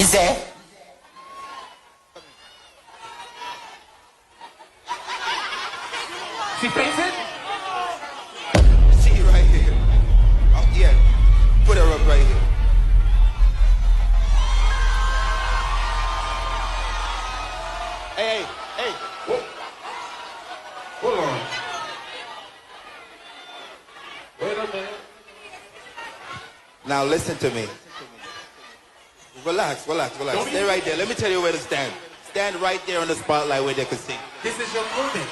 Easy. She fainted? See right here. Oh, yeah. Put her up right here. Hey, hey, hey. Whoa. Hold on. Wait a minute. Now listen to me. Relax, relax, relax. Don't Stay right there. Let me tell you where to stand. Stand right there on the spotlight where they can see. This is your moment.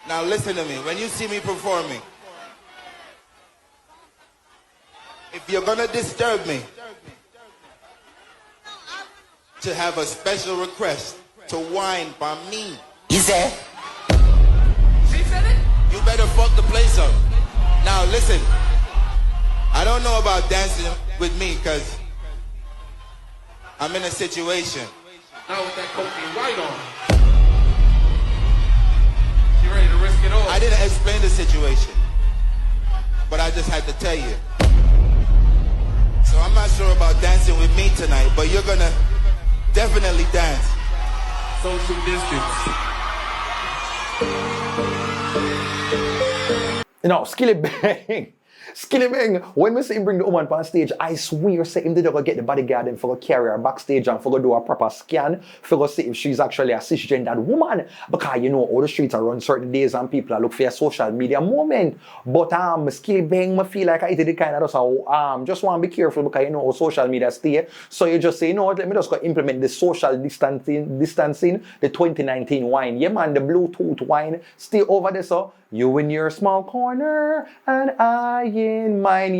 Now listen to me. When you see me performing, if you're gonna disturb me, to have a special request to whine by me. Easy. She said it? You better fuck the place up. Now listen, I don't know about dancing with me because I'm in a situation. Now with that cocaine white on. You ready to risk it all? I didn't explain the situation, but I just had to tell you. So I'm not sure about dancing with me tonight, but you're gonna definitely dance. Social distance. You know, Skillibeng. Skillibeng, when we see him bring the woman on stage, I swear say him did go get the bodyguard and for go carry her backstage and for go do a proper scan for go see if she's actually a cisgendered woman. Because you know all the streets are run certain days and people are look for a social media moment. But Skillibeng, I feel like I did it kind of just want to be careful because you know how social media stay. So you just say, you know what, let me just go implement the social distancing, the 2019 wine. Yeah man, the Bluetooth wine. Stay over there so you in your small corner and I in mine.